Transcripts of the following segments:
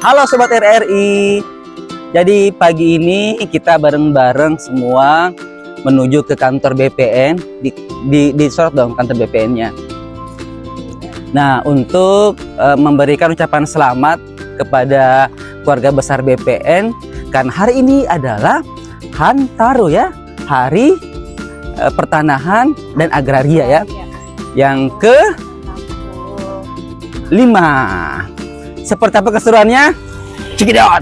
Halo Sobat RRI. Jadi pagi ini kita bareng-bareng semua menuju ke kantor BPN. Di sorot dong kantor BPN-nya. Nah, untuk memberikan ucapan selamat kepada keluarga besar BPN, kan hari ini adalah Hantaro ya, Hari Pertanahan dan Agraria ya, yang ke-5. Seperti apa keseruannya? Check it out!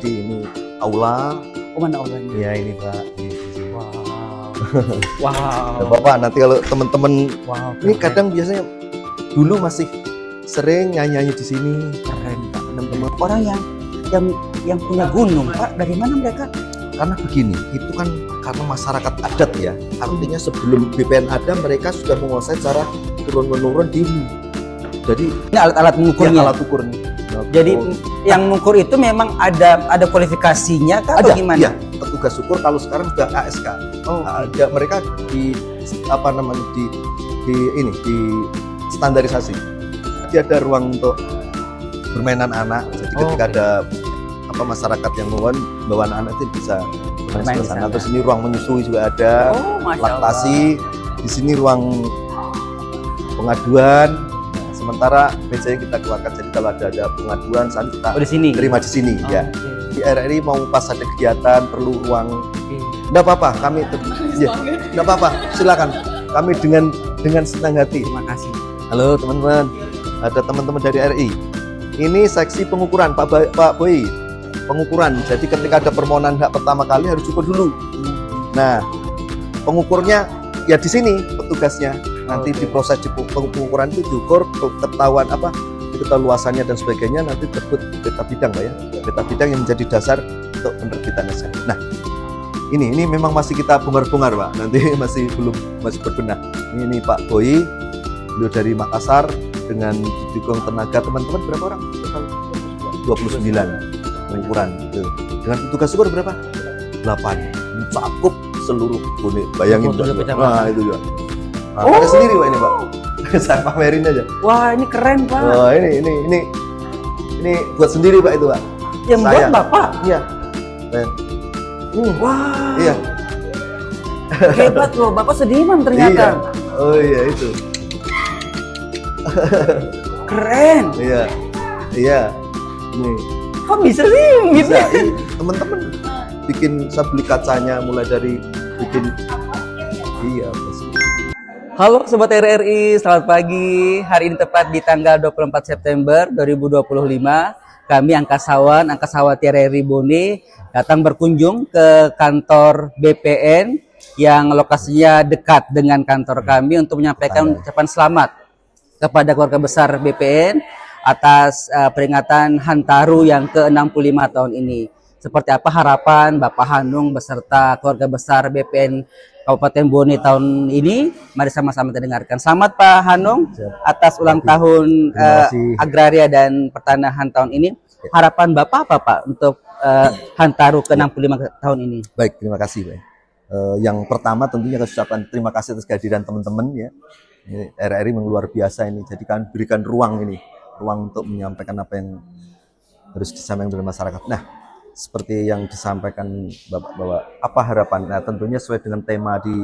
Ini aula. Oh, mana aulanya? Ya ini Pak. Wow. Bapak nanti kalau teman-teman ini keren. kadang biasanya dulu masih sering nyanyi di sini. Keren Pak, teman-teman. Orang yang punya gunung Pak, dari mana mereka? Karena begini, itu kan karena masyarakat adat ya. Artinya sebelum BPN ada mereka sudah menguasai cara turun-menurun di. Jadi Ini alat-alat mengukurnya. ya, alat ukurnya. Jadi yang mengukur itu memang ada kualifikasinya kah atau ada gimana? ya, petugas ukur kalau sekarang sudah ASK. Oh, Ada mereka di apa namanya di standarisasi. Jadi ada ruang untuk bermainan anak. Jadi ketika ada apa masyarakat yang bawa anak-anak itu bisa bermain di sana. Terus ini ruang menyusui juga ada. Oh, Masya Allah. Laktasi. Di sini ruang pengaduan. Nah, sementara meja yang kita keluarkan, jadi kalau ada pengaduan kita Oh, di sini. terima di sini ya. Oke. Di RRI mau pas ada kegiatan perlu ruang. Oke. Enggak apa-apa, kami ya, enggak apa-apa, silakan. Kami dengan senang hati. Terima kasih. Halo teman-teman, ada teman-teman dari RI. Ini seksi pengukuran Pak Boy. Pengukuran. Jadi ketika ada permohonan hak pertama kali harus ukur dulu. Nah, pengukurnya ya di sini petugasnya. Nanti di proses pengukuran itu diukur ketahuan apa keluasannya dan sebagainya, nanti terbit peta bidang Pak ya. Peta bidang yang menjadi dasar untuk penerbitan SK. Nah, ini memang masih kita bongkar-bongkar Pak. Nanti masih berbenah. Ini Pak Boy, beliau dari Makassar dengan didukung tenaga teman-teman berapa orang? Total 29 pengukuran. Gitu. Dengan petugas ukur berapa? 8. Mencakup seluruh bonek. Bayangin Pak. Nah, itu juga. Nah, ada sendiri Pak ini Pak. Saya pamerin aja. Wah, ini keren Pak. Wah, ini buat sendiri Pak itu Pak. Yang buat Bapak? Iya. Wah. Iya. Hebat loh, Bapak seniman ternyata. Iya. Oh iya itu. Keren. Iya. Iya. Ini. Kok bisa sih gitu? Bisa. Teman-teman bikin saya beli kacanya mulai dari bikin. Iya. Halo Sobat RRI, selamat pagi. Hari ini tepat di tanggal 24 September 2025. Kami Angkasawati RRI Bone datang berkunjung ke kantor BPN yang lokasinya dekat dengan kantor kami untuk menyampaikan ucapan selamat kepada keluarga besar BPN atas peringatan Hantaro yang ke-65 tahun ini. Seperti apa harapan Bapak Hanung beserta keluarga besar BPN Kabupaten Bone tahun ini? Mari sama-sama kita dengarkan. Selamat Pak Hanung atas ulang tahun Agraria dan Pertanahan tahun ini. Harapan Bapak apa Pak untuk Hantaro ke-65 tahun ini? Baik, terima kasih Pak. Yang pertama tentunya ucapan terima kasih atas kehadiran teman-teman ya. RRI memang luar biasa ini. Jadi kan berikan ruang untuk menyampaikan apa yang harus disampaikan oleh masyarakat. Nah, seperti yang disampaikan Bapak bahwa apa harapan? Nah, tentunya sesuai dengan tema di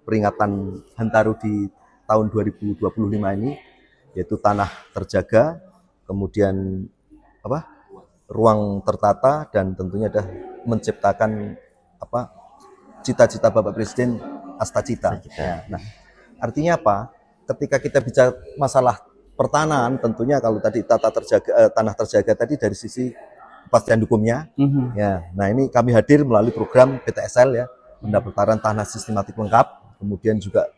peringatan Hantaro di tahun 2025 ini, yaitu tanah terjaga, kemudian apa? Ruang tertata, dan tentunya ada menciptakan apa? Cita-cita Bapak Presiden Astacita. Nah, artinya apa? Ketika kita bicara masalah pertanahan, tentunya kalau tadi tanah terjaga tadi dari sisi kepastian hukumnya. Ya, nah ini kami hadir melalui program PTSL ya, pendaftaran tanah sistematik lengkap, kemudian juga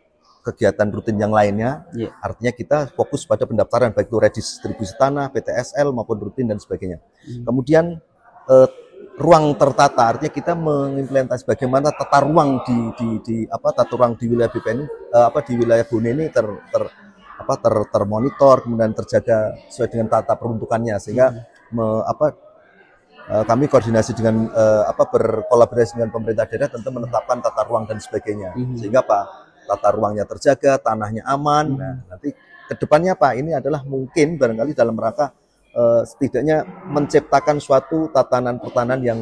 kegiatan rutin yang lainnya. Artinya kita fokus pada pendaftaran baik itu redistribusi tanah, PTSL maupun rutin dan sebagainya. Kemudian ruang tertata, artinya kita mengimplementasi bagaimana tata ruang di wilayah BPN di wilayah Bone ini termonitor, kemudian terjaga sesuai dengan tata peruntukannya, sehingga kami koordinasi dengan berkolaborasi dengan pemerintah daerah tentu menetapkan tata ruang dan sebagainya, sehingga tata ruangnya terjaga, tanahnya aman. Nah, nanti kedepannya ini adalah mungkin barangkali dalam rangka setidaknya menciptakan suatu tatanan pertahanan yang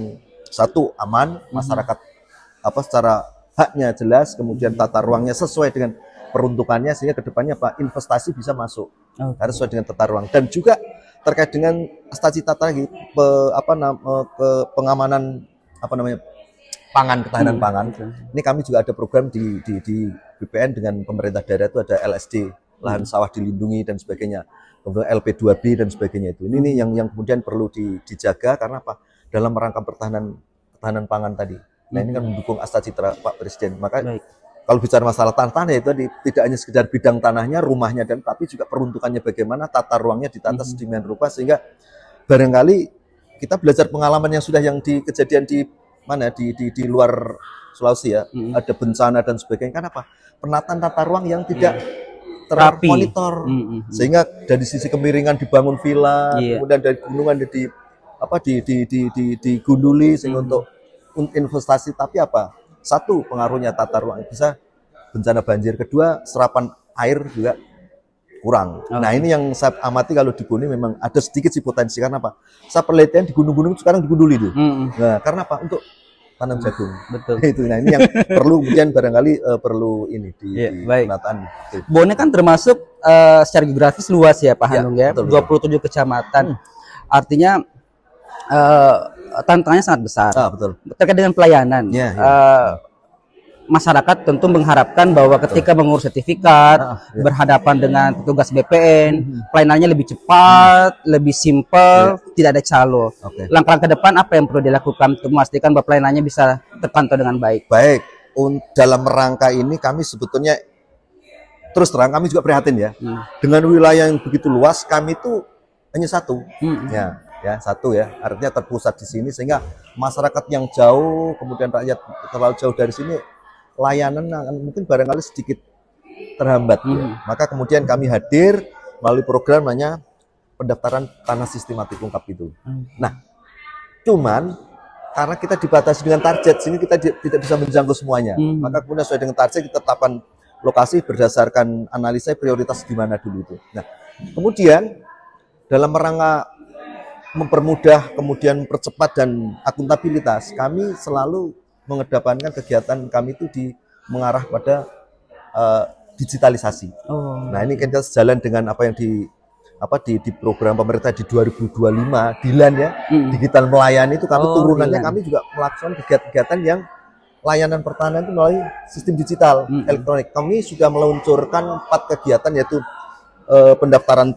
satu aman, masyarakat secara haknya jelas, kemudian tata ruangnya sesuai dengan peruntukannya, sehingga kedepannya investasi bisa masuk harus sesuai dengan tata ruang. Dan juga terkait dengan cita-cita lagi pengamanan pangan, ketahanan pangan. Ini kami juga ada program di BPN dengan pemerintah daerah, itu ada LSD, lahan sawah dilindungi dan sebagainya, kemudian LP2B dan sebagainya. Itu ini yang kemudian perlu dijaga, karena dalam rangka ketahanan pangan tadi. Nah, ini kan mendukung cita-cita Pak Presiden. Maka kalau bicara masalah tanah itu tidak hanya sekedar bidang tanahnya, rumahnya, tapi juga peruntukannya bagaimana, tata ruangnya ditata sedemikian rupa, sehingga barangkali kita belajar pengalaman yang sudah kejadian di luar Sulawesi ya, ada bencana dan sebagainya. Kan penataan tata ruang yang tidak termonitor, sehingga dari sisi kemiringan dibangun villa, kemudian dari gunungan digunduli, sehingga untuk investasi. Tapi satu, pengaruhnya tata ruang bisa bencana banjir, kedua serapan air juga kurang. Nah, ini yang saya amati kalau di Bone memang ada sedikit sih potensi, karena saya penelitian di gunung-gunung sekarang digunduli itu. Nah, karena untuk tanam jagung. Betul. Itu. Nah, ini yang perlu kemudian barangkali perlu ini di penataan. Bone kan termasuk secara geografis luas ya Pak Hanung ya, betul, 27 kecamatan. Artinya tantangannya sangat besar. Betul. Terkait dengan pelayanan. Masyarakat tentu mengharapkan bahwa ketika mengurus sertifikat, berhadapan dengan petugas BPN, pelayanannya lebih cepat, lebih simpel, tidak ada calo. Langkah-langkah ke depan apa yang perlu dilakukan untuk memastikan bahwa pelayanannya bisa terpantau dengan baik? Baik, dalam rangka ini kami sebetulnya terus terang kami juga prihatin ya. Dengan wilayah yang begitu luas, kami itu hanya satu. Satu ya, artinya terpusat di sini, sehingga masyarakat yang jauh, kemudian rakyat terlalu jauh dari sini, layanan mungkin barangkali sedikit terhambat. Maka kemudian kami hadir melalui program namanya pendaftaran tanah sistematik lengkap itu. Nah, cuman karena kita dibatasi dengan target, sini kita tidak bisa menjangkau semuanya. Maka kemudian sesuai dengan target kita tetapkan lokasi berdasarkan analisa prioritas di mana dulu itu. Nah, kemudian dalam rangka mempermudah, kemudian mempercepat dan akuntabilitas, kami selalu mengedepankan kegiatan kami itu mengarah pada digitalisasi. Nah, ini kita sejalan dengan apa yang di program pemerintah di 2025 Dilan ya, digital melayani itu kami turunannya kami juga melakukan kegiatan-kegiatan yang layanan pertahanan itu melalui sistem digital elektronik. Kami sudah meluncurkan 4 kegiatan, yaitu pendaftaran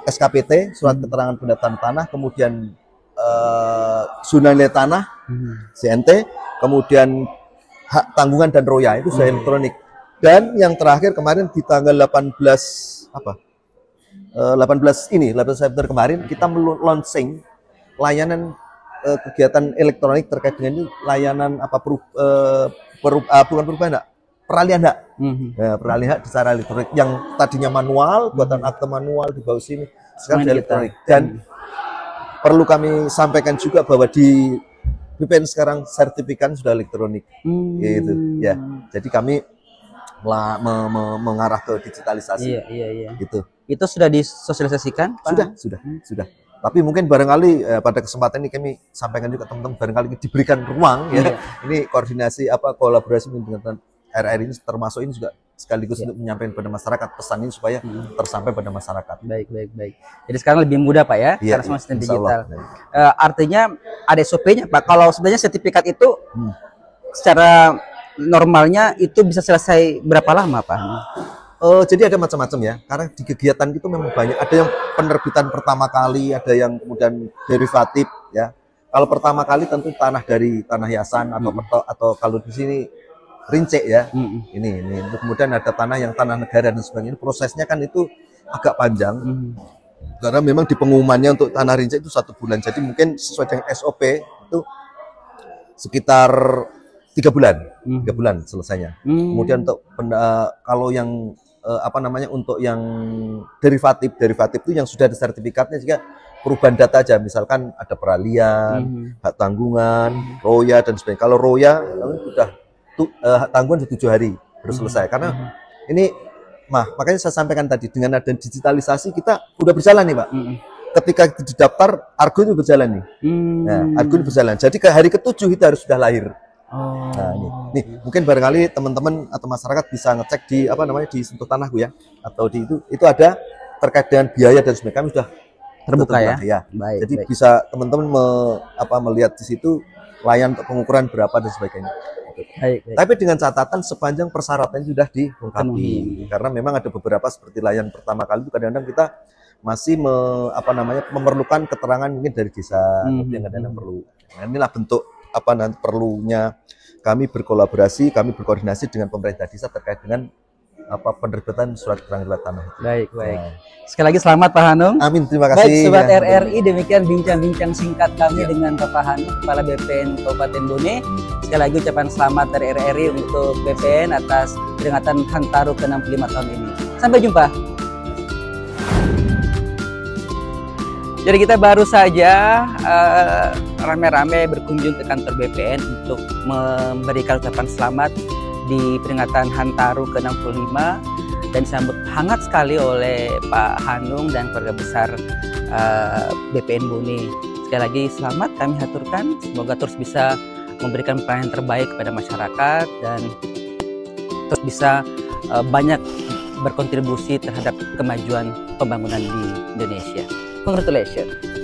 SKPT, surat keterangan pendaftaran tanah, kemudian zona nilai tanah, CNT, kemudian hak tanggungan dan roya itu sudah elektronik. Dan yang terakhir kemarin di tanggal 18 September kemarin kita launching layanan kegiatan elektronik terkait dengan ini, layanan bukan perubahan hak, peralihan hak. Peralihan hak secara elektronik yang tadinya manual, buatan akte manual di bawah sini, sekarang elektronik. Dan perlu kami sampaikan juga bahwa di BPN sekarang sertifikat sudah elektronik, gitu ya. Jadi kami mengarah ke digitalisasi. Gitu. Itu sudah disosialisasikan, Pak? Sudah. Tapi mungkin barangkali pada kesempatan ini kami sampaikan juga teman-teman, barangkali diberikan ruang ya. Ini koordinasi kolaborasi dengan RRI ini termasuk ini juga sekaligus untuk menyampaikan pada masyarakat pesan ini supaya tersampai pada masyarakat. Baik. Jadi sekarang lebih mudah Pak ya, karena semua sistem digital. Artinya ada SOP-nya Pak. Kalau sebenarnya sertifikat itu secara normalnya itu bisa selesai berapa lama Pak? Jadi ada macam-macam ya, karena di kegiatan itu memang banyak. Ada yang penerbitan pertama kali, ada yang kemudian derivatif ya. Kalau pertama kali tentu tanah dari tanah hiasan atau kalau di sini rincek ya. Ini kemudian ada tanah yang tanah negara dan sebagainya. Prosesnya kan itu agak panjang. Karena memang di pengumumannya untuk tanah rincek itu 1 bulan. Jadi mungkin sesuai dengan SOP itu sekitar 3 bulan selesainya. Kemudian untuk kalau yang apa namanya, untuk yang derivatif itu yang sudah ada sertifikatnya, jika perubahan data aja, misalkan ada peralihan, hak tanggungan, roya dan sebagainya. Kalau roya sudah hak tanggungan sudah 7 hari baru selesai, karena ini makanya saya sampaikan tadi, dengan ada digitalisasi kita udah berjalan nih Pak. Ketika itu didaftar, Argo itu berjalan nih. Nah, Argo itu berjalan. Jadi ke hari ke-7 itu harus sudah lahir. Nah, nih mungkin barangkali teman-teman atau masyarakat bisa ngecek di apa namanya, di Sentuh Tanahku ya, atau di itu ada terkait dengan biaya dan sebagainya, kami sudah terbuka ya. Baik, jadi bisa teman-teman melihat di situ layan untuk pengukuran berapa dan sebagainya. Baik. Tapi dengan catatan sepanjang persyaratan sudah dilengkapi. Karena memang ada beberapa seperti layan pertama kali itu kadang-kadang kita masih memerlukan keterangan mungkin dari desa, yang kadang-kadang perlu. Nah, inilah bentuk nanti perlunya kami berkolaborasi, kami berkoordinasi dengan pemerintah desa terkait dengan penerbitan surat keterangan tanah. Baik. Sekali lagi selamat Pak Hanung. Amin, terima kasih. Baik, Sobat RRI, demikian bincang-bincang singkat kami dengan Bapak Hanung, Kepala BPN Kabupaten Bone. Sekali lagi ucapan selamat dari RRI untuk BPN atas peringatan Hantaru ke-65 tahun ini. Sampai jumpa. Jadi kita baru saja rame-rame berkunjung ke kantor BPN untuk memberikan ucapan selamat di peringatan Hantaru ke-65 dan disambut hangat sekali oleh Pak Hanung dan keluarga besar BPN Bone. Sekali lagi selamat kami haturkan, semoga terus bisa memberikan pelayanan terbaik kepada masyarakat dan terus bisa banyak berkontribusi terhadap kemajuan pembangunan di Indonesia. Congratulations.